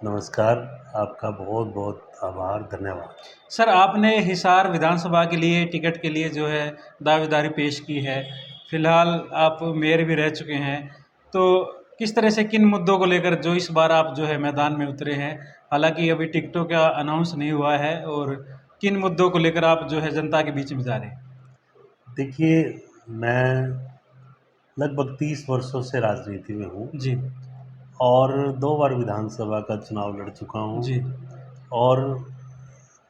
नमस्कार, आपका बहुत-बहुत आभार, धन्यवाद। सर, आपने हिसार विधानसभा के लिए टिकट के लिए जो है दावेदारी पेश की है। फिलहाल आप मेयर भी रह चुके हैं, तो किस तरह से किन मुद्दों को लेकर जो इस बार आप जो है मैदान में उतरे हैं? हालाँकि अभी टिकटों का अनाउंस नहीं हुआ है और किन मुद्दों को लेकर आप जो है जनता के बीच में जा रहे हैं? देखिए, मैं लगभग 30 वर्षों से राजनीति में हूँ जी, और 2 बार विधानसभा का चुनाव लड़ चुका हूँ जी, और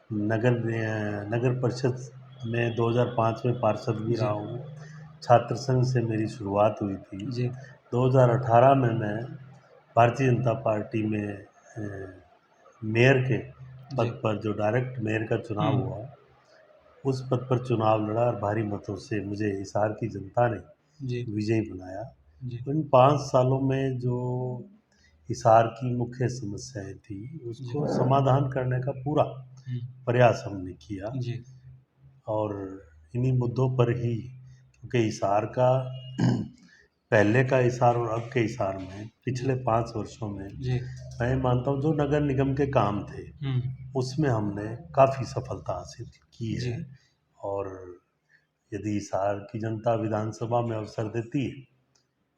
नगर परिषद में 2005 में पार्षद भी रहा जी, हूँ। छात्र संघ से मेरी शुरुआत हुई थी। जी, 2018 में मैं भारतीय जनता पार्टी में मेयर के जी। पद पर जो डायरेक्ट मेयर का चुनाव हुँ, हुआ, उस पद पर चुनाव लड़ा और भारी मतों से मुझे हिसार की जनता ने जी, विजयी बनाया। जी, इन 5 सालों में जो हिसार की मुख्य समस्याएँ थी, जी, उसको समाधान करने का पूरा हुँ, प्रयास हमने किया जी, और इन्हीं मुद्दों पर ही क्योंकि हिसार का पहले का हिसार और अब के हिसार में जी, पिछले 5 वर्षों में जी, मैं मानता हूँ जो नगर निगम के काम थे, हुँ, उसमें हमने काफ़ी सफलता हासिल की जी, है और यदि हिसार की जनता विधानसभा में अवसर देती है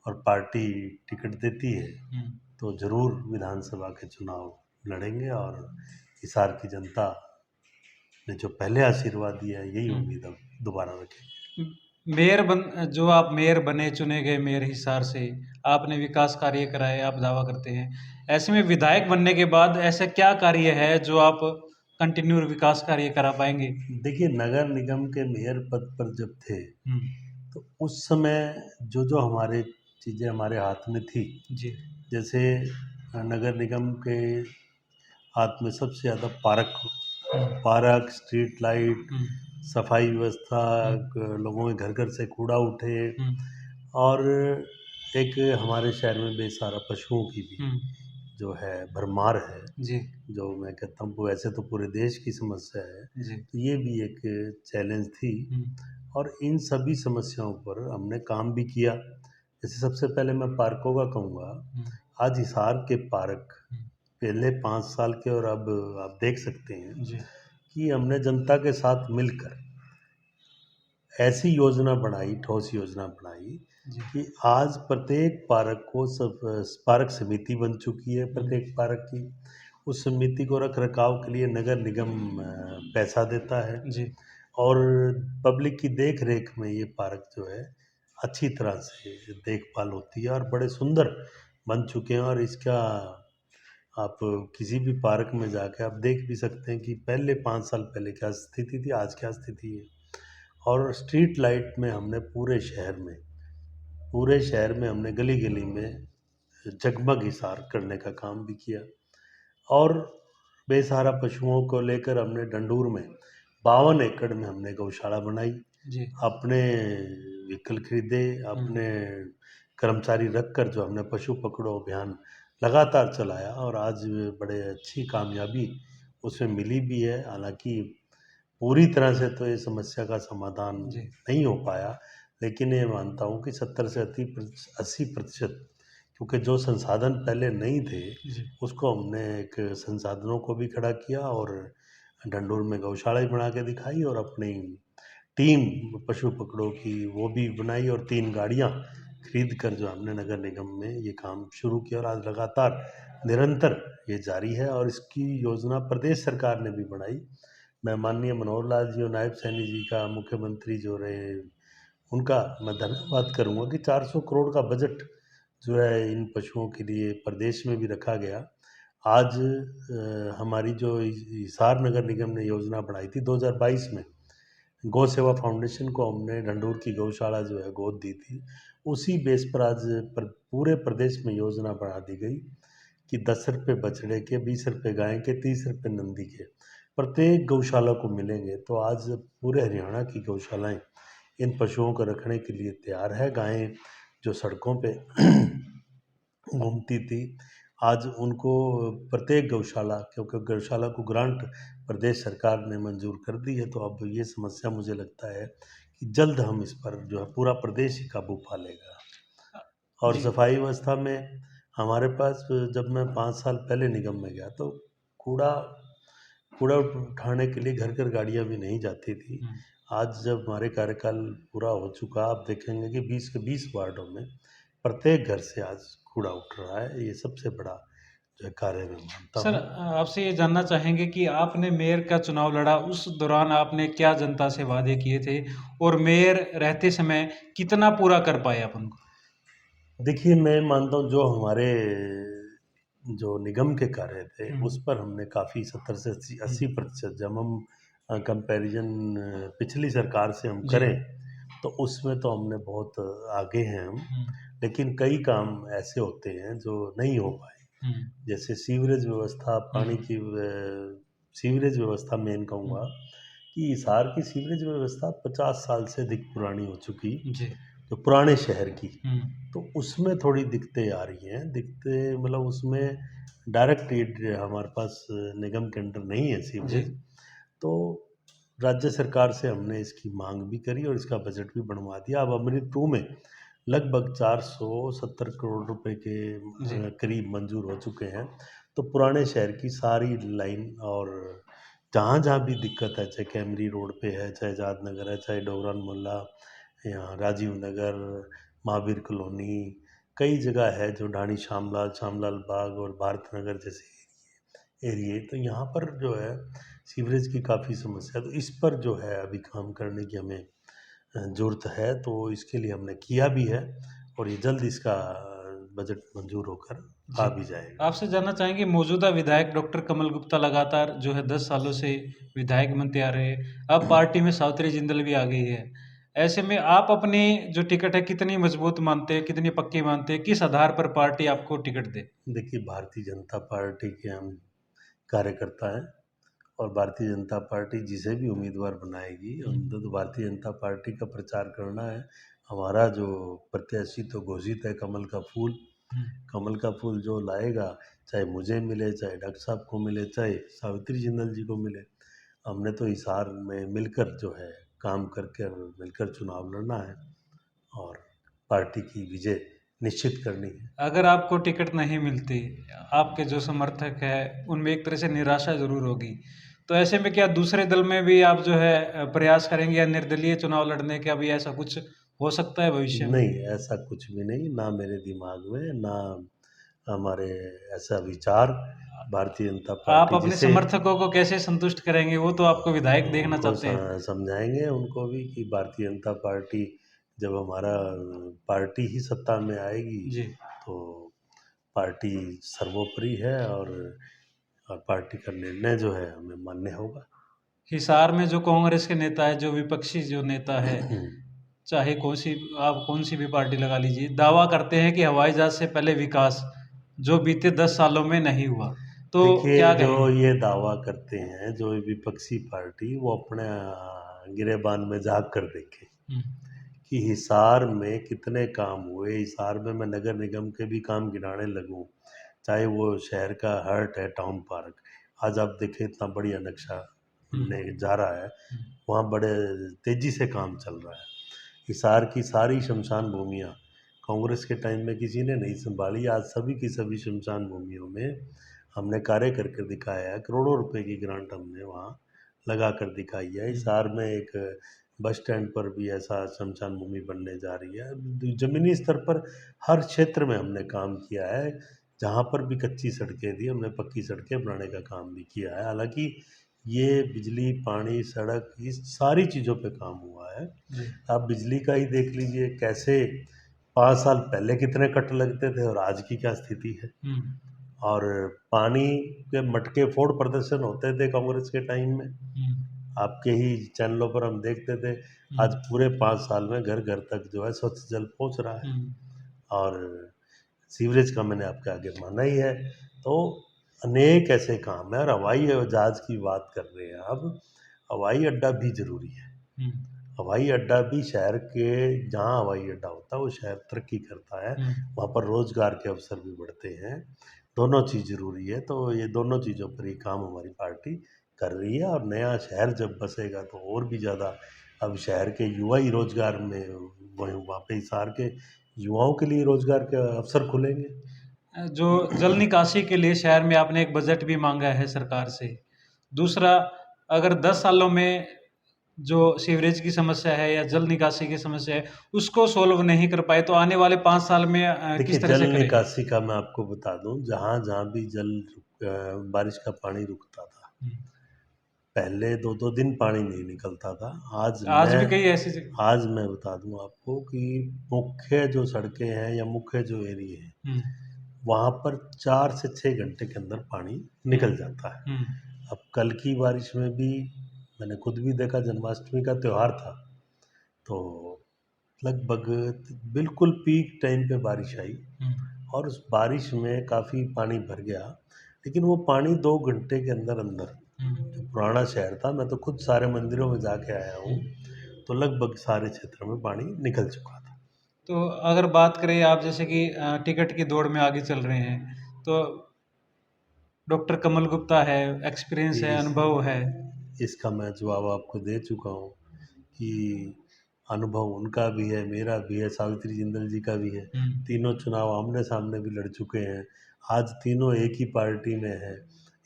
और पार्टी टिकट देती है, हुँ। तो ज़रूर विधानसभा के चुनाव लड़ेंगे और हिसार की जनता ने जो पहले आशीर्वाद दिया है, यही हुँ। उम्मीद अब दोबारा रखेंगे। जो आप मेयर बने, चुने गए मेयर हिसार से, आपने विकास कार्य कराए, आप दावा करते हैं। ऐसे में विधायक बनने के बाद ऐसा क्या कार्य है जो आप कंटिन्यू विकास कार्य करा पाएँगे? देखिए, नगर निगम के मेयर पद पर जब थे, हुँ, तो उस समय जो हमारे चीज़ें हमारे हाथ में थी, जी, जैसे नगर निगम के हाथ में सबसे ज़्यादा हुँ, पार्क, स्ट्रीट लाइट, हुँ, सफाई व्यवस्था, हुँ, लोगों के घर-घर से कूड़ा उठे हुँ, और एक हमारे शहर में बेसहारा पशुओं की भी हुँ, जो है भरमार है, जी, जो मैं कहता हूँ वैसे तो पूरे देश की समस्या है, जी, तो ये भी एक चैलेंज थी हुँ, और इन सभी समस्याओं पर हमने काम भी किया। जैसे सबसे पहले मैं पार्कों का कहूँगा, हुँ, आज हिसार के पार्क हुँ, पहले 5 साल के और अब आप देख सकते हैं जी, कि हमने जनता के साथ मिलकर ऐसी योजना बनाई, ठोस योजना बनाई जी, कि आज प्रत्येक पार्क को सब पार्क समिति बन चुकी है हुँ, प्रत्येक पार्क की। उस समिति को रख-रखाव के लिए नगर निगम पैसा देता है जी, और पब्लिक की देख-रेख में ये पार्क जो है अच्छी तरह से देखभाल होती है और बड़े सुंदर बन चुके हैं और इसका आप किसी भी पार्क में जाके आप देख भी सकते हैं कि पहले 5 साल पहले क्या स्थिति थी, आज क्या स्थिति है। और स्ट्रीट लाइट में हमने पूरे शहर में हमने गली-गली में जगमग हिसार करने का काम भी किया और बेसहारा पशुओं को लेकर हमने डंडूर में 52 एकड़ में हमने गौशाला बनाई। जी, अपने व्हीकल खरीदे, हुँ, अपने कर्मचारी रखकर जो हमने पशु पकड़ो अभियान लगातार चलाया और आज बड़े अच्छी कामयाबी उसमें मिली भी है। हालाँकि पूरी तरह से तो ये समस्या का समाधान जी, नहीं हो पाया, लेकिन ये मानता हूँ कि 70 से 80% क्योंकि जो संसाधन पहले नहीं थे, जी, उसको हमने एक संसाधनों को भी खड़ा किया और डंडोर में गौशाला भी बना के दिखाई और अपनी टीम पशु पकड़ों की वो भी बनाई और 3 गाड़ियाँ खरीद कर जो हमने नगर निगम में ये काम शुरू किया और आज लगातार निरंतर ये जारी है और इसकी योजना प्रदेश सरकार ने भी बनाई। मैं माननीय मनोहर लाल जी और नायब सैनी जी का मुख्यमंत्री जो रहे, उनका मैं धन्यवाद करूँगा कि 400 करोड़ का बजट जो है इन पशुओं के लिए प्रदेश में भी रखा गया। आज हमारी जो हिसार नगर निगम ने योजना बनाई थी 2022 में, गौ सेवा फाउंडेशन को हमने ढंढूर की गौशाला जो है गोद दी थी। उसी बेस पर आज पूरे प्रदेश में योजना बना दी गई कि 10 रुपए बछड़े के, 20 रुपए गाय के, 30 रुपए नंदी के, प्रत्येक गौशाला को मिलेंगे। तो आज पूरे हरियाणा की गौशालाएँ इन पशुओं को रखने के लिए तैयार है। गायें जो सड़कों पे घूमती थी, आज उनको प्रत्येक गौशाला क्योंकि गौशाला को ग्रांट प्रदेश सरकार ने मंज़ूर कर दी है, तो अब ये समस्या मुझे लगता है कि जल्द हम इस पर जो है पूरा प्रदेश ही काबू पा लेगा। और जी, सफाई व्यवस्था में हमारे पास जब मैं 5 साल पहले निगम में गया तो कूड़ा कूड़ा उठाने के लिए घर-घर गाड़ियाँ भी नहीं जाती थी। हुँ, आज जब हमारे कार्यकाल पूरा हो चुका, आप देखेंगे कि 20 के 20 वार्डों में प्रत्येक घर से आज कूड़ा उठ रहा है। ये सबसे बड़ा जो है कार्य मैं मानता सर हूँ। आपसे ये जानना चाहेंगे कि आपने मेयर का चुनाव लड़ा, उस दौरान आपने क्या जनता से वादे किए थे? और मेयर रहते समय कितना पूरा कर पाए आप उनको? देखिए, मैं मानता हूँ जो हमारे जो निगम के कार्य थे, हुँ, उस पर हमने काफ़ी 70 से हुँ, 80% जब हम कंपैरिज़न पिछली सरकार से हम जी, करें, तो उसमें तो हमने बहुत आगे हैं हम। हुँ, लेकिन कई काम ऐसे होते हैं जो नहीं हो पाए। हुँ, जैसे सीवरेज व्यवस्था, हुँ, पानी की सीवरेज व्यवस्था मेन हुँ, कहूँगा कि हिसार की सीवरेज व्यवस्था 50 साल से अधिक पुरानी हो चुकी, जी, जो पुराने शहर की। हुँ, तो उसमें थोड़ी दिक्कतें आ रही हैं। दिक्कतें मतलब उसमें डायरेक्ट एड हमारे पास निगम के अंडर नहीं है जी, सीवरेज। तो राज्य सरकार से हमने इसकी माँग भी करी और इसका बजट भी बढ़वा दिया। अब अमृत 2 में लगभग 470 करोड़ रुपए के जी, करीब मंज़ूर हो चुके हैं। तो पुराने शहर की सारी लाइन और जहाँ-जहाँ भी दिक्कत है, चाहे कैमरी रोड पे है, चाहे आज़ाद नगर है, चाहे डोगरान मोहल्ला, यहाँ राजीव नगर, महावीर कॉलोनी, कई जगह है जो ढाणी श्यामलाल, श्यामलाल बाग और भारत नगर जैसे एरिये, तो यहाँ पर जो है सीवरेज की काफ़ी समस्या है। तो इस पर जो है अभी काम करने की हमें ज़रूरत है, तो इसके लिए हमने किया भी है और ये जल्द इसका बजट मंज़ूर होकर जी। आ भी जाएगा। आपसे जानना चाहेंगे मौजूदा विधायक डॉक्टर कमल गुप्ता लगातार जो है 10 सालों से विधायक बनते आ रहे हैं। अब पार्टी में सावित्री जिंदल भी आ गई है। ऐसे में आप अपनी जो टिकट है कितनी मजबूत मानते हैं, कितनी पक्की मानते हैं? किस आधार पर पार्टी आपको टिकट दे? देखिए, भारतीय जनता पार्टी के हम कार्यकर्ता हैं और भारतीय जनता पार्टी जिसे भी उम्मीदवार बनाएगी, हुँ, हम तो भारतीय जनता पार्टी का प्रचार करना है। हमारा जो प्रत्याशी तो घोषित है कमल का फूल। हुँ, कमल का फूल जो लाएगा, चाहे मुझे मिले, चाहे डॉक्टर साहब को मिले, चाहे सावित्री जिंदल जी को मिले, हमने तो हिसार में मिलकर जो है काम करके और मिलकर चुनाव लड़ना है और पार्टी की विजय निश्चित करनी है। अगर आपको टिकट नहीं मिलती, आपके जो समर्थक हैं, उनमें एक तरह से निराशा ज़रूर होगी। तो ऐसे में क्या दूसरे दल में भी आप जो है प्रयास करेंगे या निर्दलीय चुनाव लड़ने का भी ऐसा कुछ हो सकता है भविष्य में? नहीं, ऐसा कुछ भी नहीं, ना मेरे दिमाग में, ना हमारे ऐसा विचार। भारतीय जनता आप पार्टी अपने जिसे समर्थकों को कैसे संतुष्ट करेंगे? वो तो आपको विधायक देखना उनको चाहते हैं। समझाएंगे उनको भी कि भारतीय जनता पार्टी जब हमारा पार्टी ही सत्ता में आएगी, जी। तो पार्टी सर्वोपरि है और पार्टी का निर्णय जो है हमें मान्य होगा। हिसार में जो कांग्रेस के नेता है, जो विपक्षी जो नेता है, चाहे कौन-सी आप कौन-सी भी पार्टी लगा लीजिए, दावा करते हैं कि हवाई जहाज़ से पहले विकास, जो बीते 10 सालों में नहीं हुआ। तो देखिए, क्या जो कहेंगे? ये दावा करते हैं, जो विपक्षी पार्टी, वो अपने गिरेबान में झाँक कर देखें हुँ, कि हिसार में कितने काम हुए। हिसार में मैं नगर निगम के भी काम गिनाने लगूँ, चाहे वो शहर का हार्ट है टाउन पार्क, आज आप देखें इतना बढ़िया नक्शा हुँ, बनने जा रहा है, हुँ, वहाँ बड़े तेज़ी से काम चल रहा है। हिसार की सारी श्मशान भूमियाँ कांग्रेस के टाइम में किसी ने नहीं सँभाली, आज सभी की सभी श्मशान भूमियों में हमने कार्य करके दिखाया है। करोड़ों रुपए की ग्रांट हमने वहाँ लगा कर दिखाई है। हुँ, हिसार में एक बस स्टैंड पर भी ऐसा श्मशान भूमि बनने जा रही है। ज़मीनी स्तर पर हर क्षेत्र में हमने काम किया है। जहाँ पर भी कच्ची सड़कें थी, हमने पक्की सड़कें बनाने का काम भी किया है। हालाँकि ये बिजली, पानी, सड़क, इस सारी चीज़ों पे काम हुआ है। जी, आप बिजली का ही देख लीजिए, कैसे 5 साल पहले कितने कट लगते थे और आज की क्या स्थिति है। हुँ, और पानी के मटके फोड़ प्रदर्शन होते थे कांग्रेस के टाइम में। हुँ, आपके ही चैनलों पर हम देखते थे। हुँ, आज पूरे 5 साल में घर-घर तक जो है स्वच्छ जल पहुँच रहा है हुँ, और सीवरेज का मैंने आपके आगे माना ही है। तो अनेक ऐसे काम हैं और हवाई जहाज़ की बात कर रहे हैं आप, हवाई अड्डा भी ज़रूरी है। हुँ, हवाई अड्डा भी शहर के जहाँ हवाई अड्डा होता है वो शहर तरक्की करता है, हुँ। वहाँ पर रोज़गार के अवसर भी बढ़ते हैं। दोनों चीज़ ज़रूरी है, तो ये दोनों चीज़ों पर ही काम हमारी पार्टी कर रही है और नया शहर जब बसेगा तो और भी ज़्यादा अब शहर के युवा ही रोज़गार में वहीं वहाँ पे हिसार के युवाओं के लिए रोज़गार के अवसर खुलेंगे। जो जल निकासी के लिए शहर में आपने एक बजट भी मांगा है सरकार से। दूसरा, अगर 10 सालों में जो सीवरेज की समस्या है या जल निकासी की समस्या है, उसको सॉल्व नहीं कर पाए तो आने वाले 5 साल में देखिए, किस तरह जल से करेंगे? निकासी का मैं आपको बता दूँ, जहाँ-जहाँ भी बारिश का पानी रुकता था, हुँ। पहले 2-2 दिन पानी नहीं निकलता था। आज भी कई ऐसी जगह। आज मैं बता दूँ आपको कि मुख्य जो सड़कें हैं या मुख्य जो एरिये हैं, हुँ, वहाँ पर 4 से 6 घंटे के अंदर पानी हुँ, निकल जाता है। हुँ, अब कल की बारिश में भी मैंने खुद भी देखा, जन्माष्टमी का त्योहार था, तो लगभग बिल्कुल पीक टाइम पे बारिश आई हुँ, और उस बारिश में काफ़ी पानी भर गया। लेकिन वो पानी 2 घंटे के अंदर-अंदर, जो हुँ, पुराना शहर था, मैं तो खुद सारे मंदिरों में जाके आया हुँ। हूँ, तो लगभग सारे क्षेत्र में पानी निकल चुका था। तो अगर बात करें आप जैसे कि टिकट की दौड़ में आगे चल रहे हैं, तो डॉक्टर कमल गुप्ता है, एक्सपीरियंस है, इस अनुभव है। इसका मैं जवाब आपको दे चुका हूँ कि अनुभव उनका भी है, मेरा भी है, सावित्री जिंदल जी का भी है। हुँ, तीनों चुनाव आमने-सामने भी लड़ चुके हैं। आज तीनों एक ही पार्टी में हैं,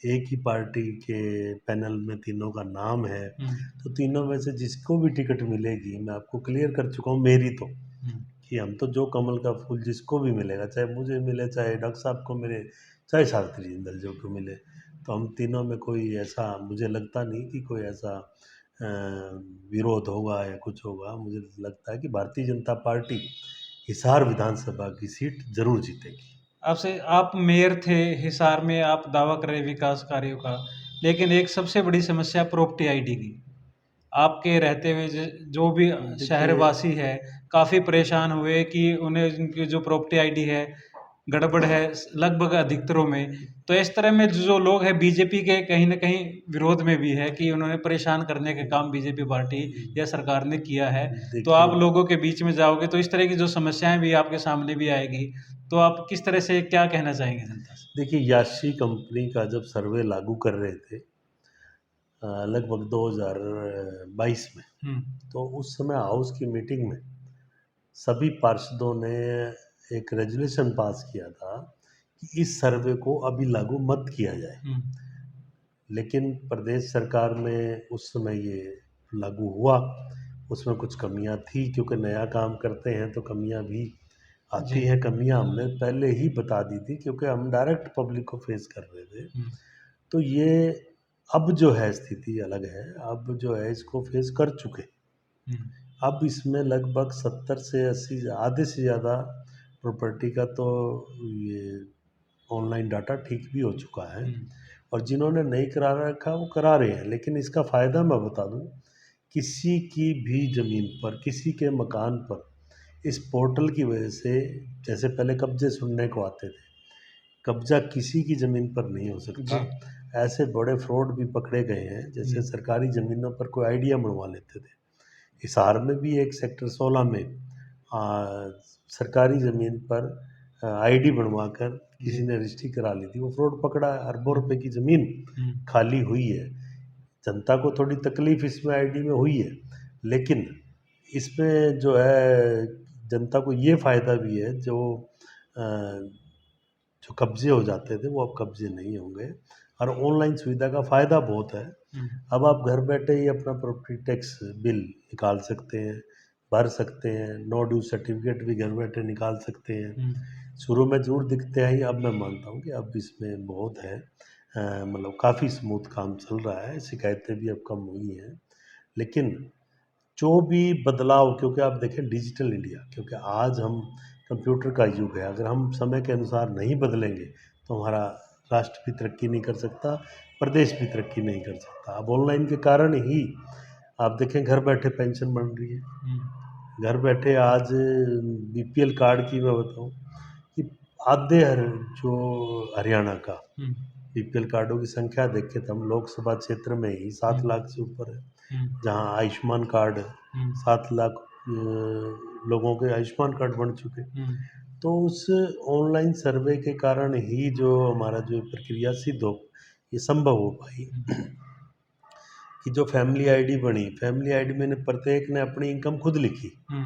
एक ही पार्टी के पैनल में तीनों का नाम है। हुँ, तो तीनों में से जिसको भी टिकट मिलेगी, मैं आपको क्लियर कर चुका हूँ मेरी तो, हुँ, कि हम तो जो कमल का फूल जिसको भी मिलेगा, चाहे मुझे मिले, चाहे डॉक्टर साहब को मिले, चाहे सावित्री जिंदल जी को मिले, तो हम तीनों में कोई ऐसा मुझे लगता नहीं कि कोई ऐसा अ, विरोध होगा या कुछ होगा। मुझे लगता है कि भारतीय जनता पार्टी हिसार विधानसभा की सीट ज़रूर जीतेगी। आपसे आप मेयर थे हिसार में, आप दावा कर रहे हैं विकास कार्यों का, लेकिन एक सबसे बड़ी समस्या प्रॉपर्टी आईडी की। आपके रहते हुए जो भी देखिए, शहरवासी है, काफ़ी परेशान हुए कि उन्हें उनकी जो प्रॉपर्टी आईडी है, गड़बड़ है लगभग अधिकतरों में। तो इस तरह में जो लोग हैं बीजेपी के कहीं न कहीं विरोध में भी है कि उन्होंने परेशान करने का काम बीजेपी पार्टी या सरकार ने किया है। तो आप देखिए, लोगों के बीच में जाओगे तो इस तरह की जो समस्याएँ भी आपके सामने भी आएगी। तो आप किस तरह से क्या कहना चाहेंगे जनता से? देखिए, याशी कंपनी का जब सर्वे लागू कर रहे थे लगभग 2022 में, हुँ, तो उस समय हाउस की मीटिंग में सभी पार्षदों ने एक रेज़ोल्यूशन पास किया था कि इस सर्वे को अभी लागू मत किया जाए। हुँ, लेकिन प्रदेश सरकार में उस समय ये लागू हुआ, उसमें कुछ कमियाँ थी, क्योंकि नया काम करते हैं तो कमियाँ भी जी। आती हैं। कमियाँ हमने पहले ही बता दी थी, क्योंकि हम डायरेक्ट पब्लिक को फेस कर रहे थे। हुँ, तो ये अब जो है स्थिति अलग है, अब जो है इसको फेस कर चुके। हुँ, अब इसमें लगभग 70 से 80, आधे से ज़्यादा प्रॉपर्टी का तो ये ऑनलाइन डाटा ठीक भी हो चुका है। हुँ, और जिन्होंने नहीं करा रखा वो करा रहे हैं। लेकिन इसका फ़ायदा मैं बता दूँ, किसी की भी ज़मीन पर, किसी के मकान पर इस पोर्टल की वजह से, जैसे पहले कब्ज़े सुनने को आते थे, कब्ज़ा किसी की ज़मीन पर नहीं हो सकता। जी। ऐसे बड़े फ्रॉड भी पकड़े गए हैं, जैसे हुँ, सरकारी ज़मीनों पर कोई आइडिया बनवा लेते थे। हिसार में भी एक सेक्टर 16 में सरकारी ज़मीन पर आईडी बनवाकर जी। किसी ने रजिस्ट्री करा ली थी। वो फ्रॉड पकड़ा है, अरबों हुँ, रुपए की ज़मीन हुँ, खाली हुई है। जनता को थोड़ी तकलीफ़ इसमें आईडी में हुई है, लेकिन इसमें जो है जनता को ये फ़ायदा भी है, अ, जो कब्ज़े हो जाते थे वो अब कब्ज़े नहीं होंगे, और ऑनलाइन सुविधा का फ़ायदा बहुत है। हुँ, अब आप घर बैठे ही अपना प्रॉपर्टी टैक्स बिल निकाल सकते हैं, भर सकते हैं, नो ड्यू सर्टिफ़िकेट भी घर बैठे निकाल सकते हैं। हुँ, शुरू में ज़रूर दिक्कतें आई, अब मैं मानता हूँ कि अब इसमें बहुत है, मतलब काफ़ी स्मूथ काम चल रहा है, शिकायतें भी अब कम हुई हैं। लेकिन जो भी बदलाव, क्योंकि आप देखें डिजिटल इंडिया, क्योंकि आज हम कंप्यूटर का युग है, अगर हम समय के अनुसार नहीं बदलेंगे तो हमारा राष्ट्र भी तरक्की नहीं कर सकता, प्रदेश भी तरक्की नहीं कर सकता। अब ऑनलाइन के कारण ही आप देखें घर बैठे पेंशन बन रही है, हुँ, घर बैठे आज बीपीएल कार्ड की मैं बताऊं कि आधे जो हरियाणा का हुँ, बीपीएल कार्डों की संख्या देखें तो हम लोकसभा क्षेत्र में ही हुँ, 7 लाख से ऊपर है। हुँ, जहाँ आयुष्मान कार्ड हुँ, 7 लाख लोगों के आयुष्मान कार्ड बन चुके। हुँ, तो उस ऑनलाइन सर्वे के कारण ही जो हमारा जो प्रक्रिया सिद्ध हो, ये संभव हो पाई हुँ, कि जो फैमिली आईडी बनी, फैमिली आईडी में प्रत्येक ने अपनी इनकम खुद लिखी। हुँ,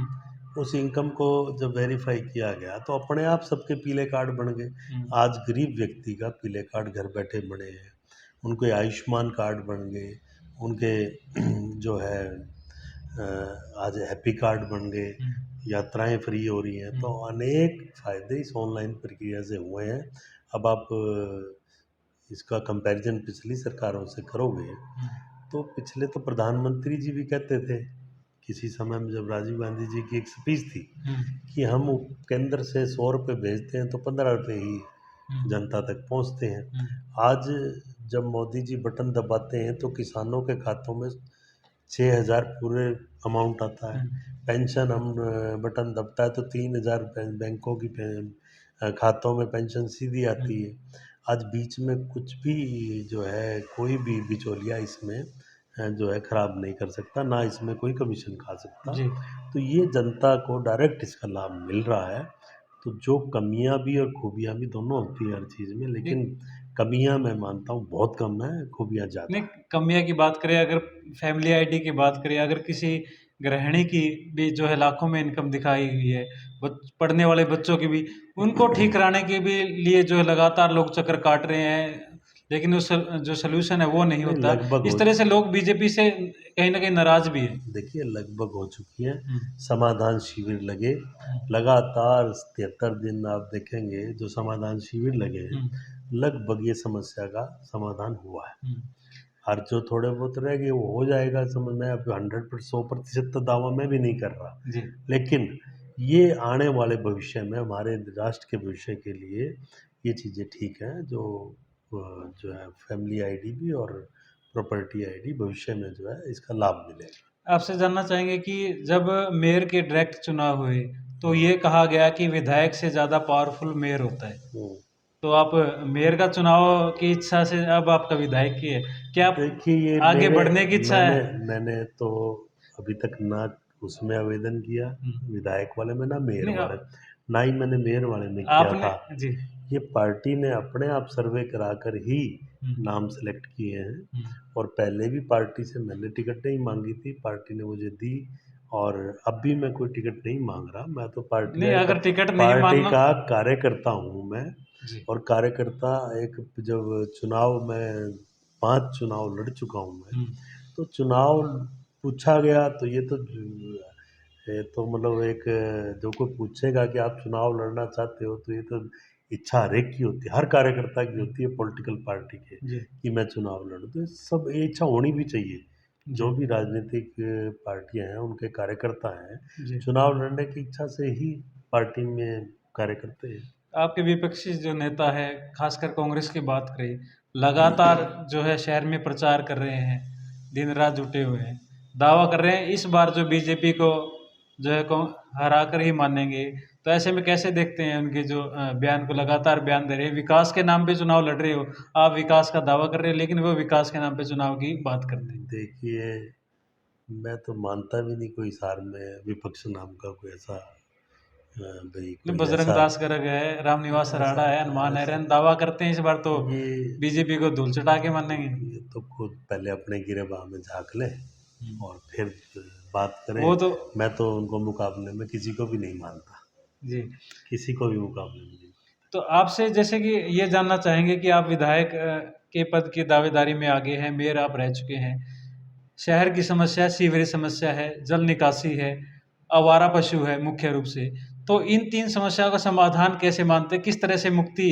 उस इनकम को जब वेरीफाई किया गया तो अपने आप सबके पीले कार्ड बन गए। आज गरीब व्यक्ति का पीले कार्ड घर बैठे बने हैं, उनके आयुष्मान कार्ड बन गए, उनके जो है आज हैप्पी कार्ड बन गए, यात्राएं फ्री हो रही हैं। तो अनेक फ़ायदे इस ऑनलाइन प्रक्रिया से हुए हैं। अब आप इसका कंपैरिजन पिछली सरकारों से करोगे तो पिछले तो प्रधानमंत्री जी भी कहते थे, किसी समय में जब राजीव गांधी जी की एक स्पीच थी कि हम केंद्र से 100 रुपये भेजते हैं तो 15 रुपये ही जनता तक पहुंचते हैं। आज जब मोदी जी बटन दबाते हैं तो किसानों के खातों में 6,000 पूरे अमाउंट आता है। पेंशन हम बटन दबता है तो 3,000 बैंकों की खातों में पेंशन सीधी आती है। आज बीच में कुछ भी जो है कोई भी बिचौलिया इसमें जो है ख़राब नहीं कर सकता, ना इसमें कोई कमीशन खा सकता। जी। तो ये जनता को डायरेक्ट इसका लाभ मिल रहा है। तो जो कमियां भी और खूबियां भी दोनों होती हैं हर चीज़ में, लेकिन कमियां मैं मानता हूँ बहुत कम है, खूबियां ज़्यादा नहीं, हैं। कमियाँ की बात करें, अगर फैमिली आईडी की बात करें, अगर किसी गृहिणी की भी जो है लाखों में इनकम दिखाई हुई है, पढ़ने वाले बच्चों की भी, उनको ठीक कराने के भी लिए जो है लगातार लोग चक्कर काट रहे हैं, लेकिन जो सोल्यूशन है वो नहीं नहीं, होता। लगभग इस हो तरह से लोग बीजेपी से कहीं ना कहीं नाराज भी है। देखिए लगभग हो चुकी हैं। हम्म, समाधान शिविर लगे लगातार 73 दिन, आप देखेंगे जो समाधान शिविर लगे हैं, हम्म, लगभग ये समस्या का समाधान हुआ है। हम्म, और जो थोड़े बहुत रह गए वो हो जाएगा, समझ में अब 100% तो दावा मैं भी नहीं कर रहा, जी। लेकिन ये आने वाले भविष्य में हमारे राष्ट्र के भविष्य के लिए ये चीज़ें ठीक हैं। जो है फैमिली आईडी भी और प्रॉपर्टी आईडी भविष्य में जो है इसका लाभ मिलेगा। आपसे जानना चाहेंगे कि जब मेयर के डायरेक्ट चुनाव हुए तो ये कहा गया कि विधायक से ज़्यादा पावरफुल मेयर होता है। हम्म। तो आप मेयर का चुनाव की इच्छा से अब आपका विधायक की है, क्या आप देखिए ये आगे मेरे बढ़ने की इच्छा मैंने है? मैंने तो अभी तक ना उसमें आवेदन किया विधायक वाले में, ना मेयर नहीं वाले, ना ही मैंने मेयर वाले में किया आपने था। जी। ये पार्टी ने अपने आप सर्वे कराकर ही हम्म, नाम सेलेक्ट किए हैं। हम्म। और पहले भी पार्टी से मैंने टिकट नहीं मांगी थी, पार्टी ने मुझे दी। और अब भी मैं कोई टिकट नहीं मांग रहा, मैं तो नहीं, अगर टिकट नहीं पार्टी मांगना। का कार्यकर्ता हूँ मैं। जी। और कार्यकर्ता एक जब चुनाव में 5 चुनाव लड़ चुका हूँ मैं, हम्म, तो चुनाव पूछा गया तो ये तो मतलब एक जो कोई पूछेगा कि आप चुनाव लड़ना चाहते हो तो ये तो इच्छा हर एक की होती है, हर कार्यकर्ता की होती है पॉलिटिकल पार्टी के, जी। कि मैं चुनाव लड़ूं। तो सब ये इच्छा होनी भी चाहिए। जी। जो भी राजनीतिक पार्टियां हैं उनके कार्यकर्ता हैं, जी। चुनाव लड़ने की इच्छा से ही पार्टी में कार्य करते हैं। आपके विपक्षी जो नेता है, खासकर कांग्रेस की बात करें, लगातार जो है शहर में प्रचार कर रहे हैं, दिन रात जुटे हुए हैं, दावा कर रहे हैं इस बार जो बीजेपी को जो है हरा कर ही मानेंगे। तो ऐसे में कैसे देखते हैं उनके जो बयान को, लगातार बयान दे रहे हैं, विकास के नाम पे चुनाव लड़ रहे हो, आप विकास का दावा कर रहे हैं लेकिन वो विकास के नाम पे चुनाव की बात करते हैं। देखिए मैं तो मानता भी नहीं कोई सार में विपक्ष नाम का कोई ऐसा भाई नहीं, कोई बजरंग ऐसा दास गर्ग है, रामनिवास ऐसा राणा है, हनुमान ऐसा हैरन दावा करते हैं इस बार तो ये बीजेपी को धूल चटा के मानेंगे। ये तो खुद पहले अपने गिरेबान में झाँक लें और फिर बात करें। वो तो मैं तो उनको मुकाबले में किसी को भी नहीं मानता, जी। किसी को भी मुकाबले में नहीं। तो आपसे जैसे कि ये जानना चाहेंगे कि आप विधायक के पद की दावेदारी में आगे हैं, मेयर आप रह चुके हैं। शहर की समस्या सीवरेज समस्या है, जल निकासी है, आवारा पशु है मुख्य रूप से। तो इन 3 समस्याओं का समाधान कैसे मानते हैं? किस तरह से मुक्ति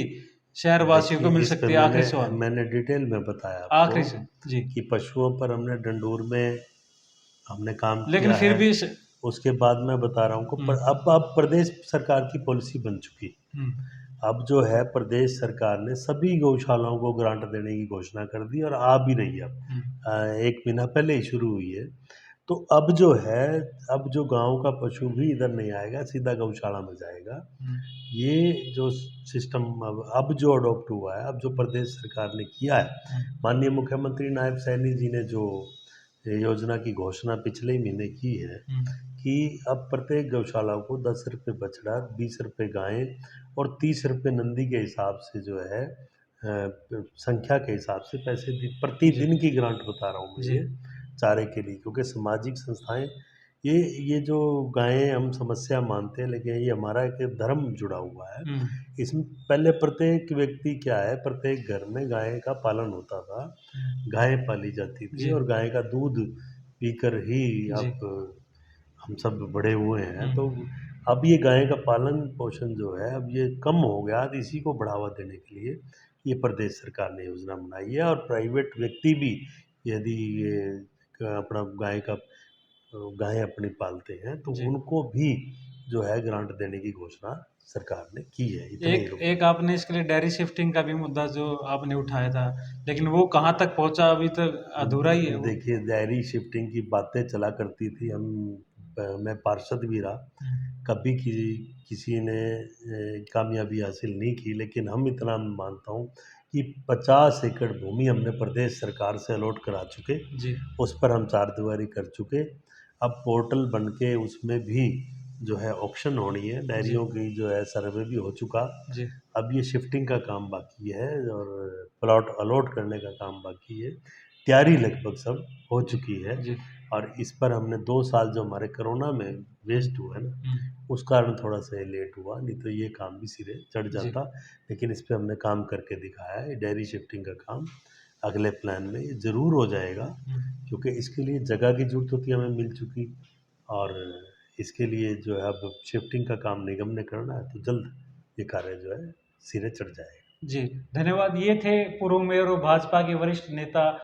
शहर वासियों को देखिए मिल इस पे सकती है? आखिरी सवाल, मैंने डिटेल में बताया आपको आखिरी से। जी। कि पशुओं पर हमने डंडूर में हमने काम लेकिन किया फिर है। भी उसके बाद मैं बता रहा हूँ को पर अब प्रदेश सरकार की पॉलिसी बन चुकी। हुँ, अब जो है प्रदेश सरकार ने सभी गौशालाओं को ग्रांट देने की घोषणा कर दी और आ भी रही है अब। हुँ, 1 महीना पहले ही शुरू हुई है। तो अब जो है, अब जो गाँव का पशु भी इधर नहीं आएगा, सीधा गौशाला में जाएगा। हुँ, ये जो सिस्टम अब जो अडॉप्ट हुआ है, अब जो प्रदेश सरकार ने किया है, हुँ, माननीय मुख्यमंत्री नायब सैनी जी ने जो ये योजना की घोषणा पिछले ही महीने की है हुँ, कि अब प्रत्येक गौशाला को 10 रुपये बछड़ा, 20 रुपये गाय और 30 रुपये नंदी के हिसाब से जो है संख्या के हिसाब से पैसे जी, प्रतिदिन की ग्रांट बता रहा हूँ मैं जी, ये चारे के लिए, क्योंकि सामाजिक संस्थाएं ये ये जो गायें हम समस्या मानते हैं, लेकिन ये हमारा एक धर्म जुड़ा हुआ है। हुँ, इसमें पहले प्रत्येक व्यक्ति क्या है, प्रत्येक घर में गाय का पालन होता था। हुँ। गाय पाली जाती थी जी, और गाय का दूध पीकर ही जी। अब हम सब बड़े हुए हैं। तो हुँ, अब ये गाय का पालन-पोषण जो है, अब ये कम हो गया। तो इसी को बढ़ावा देने के लिए ये प्रदेश सरकार ने योजना बनाई है, और प्राइवेट व्यक्ति भी यदि ये अपना गाय अपनी पालते हैं, तो जी। उनको भी जो है ग्रांट देने की घोषणा सरकार ने की है। इतने ही एक रुपए। एक आपने इसके लिए डेयरी शिफ्टिंग का भी मुद्दा जो आपने उठाया था, लेकिन वो कहाँ तक पहुँचा अभी तक अधूरा ही है वो। देखिए, डायरी शिफ्टिंग की बातें चला करती थी। मैं पार्षद भी रहा। हुँ, कभी किसी ने कामयाबी हासिल नहीं की, लेकिन हम इतना मानता हूँ कि 50 एकड़ भूमि हमने प्रदेश सरकार से अलॉट करा चुके। जी, उस पर हम चारदीवारी कर चुके। अब पोर्टल बन के उसमें भी जो है ऑक्शन होनी है, जी, डायरियों की जो है सर्वे भी हो चुका। जी, अब ये शिफ्टिंग का काम बाकी है और प्लॉट अलॉट करने का काम बाकी है। तैयारी लगभग सब हो चुकी है, जी। और इस पर हमने 2 साल जो हमारे कोरोना में वेस्ट हुए ना, हुँ, उस कारण थोड़ा-सा ये लेट हुआ, नहीं तो ये काम भी सिरे चढ़ जी, जाता। लेकिन इस पे हमने काम करके दिखाया है। डेयरी शिफ्टिंग का काम अगले प्लान में ये ज़रूर हो जाएगा, हुँ, क्योंकि इसके लिए जगह की ज़रूरत होती है, हमें मिल चुकी। और इसके लिए जो है अब शिफ्टिंग का काम निगम ने करना है, तो जल्द ये कार्य जो है सिरे चढ़ जाएगा। जी। धन्यवाद। ये थे पूर्व मेयर और भाजपा के वरिष्ठ नेता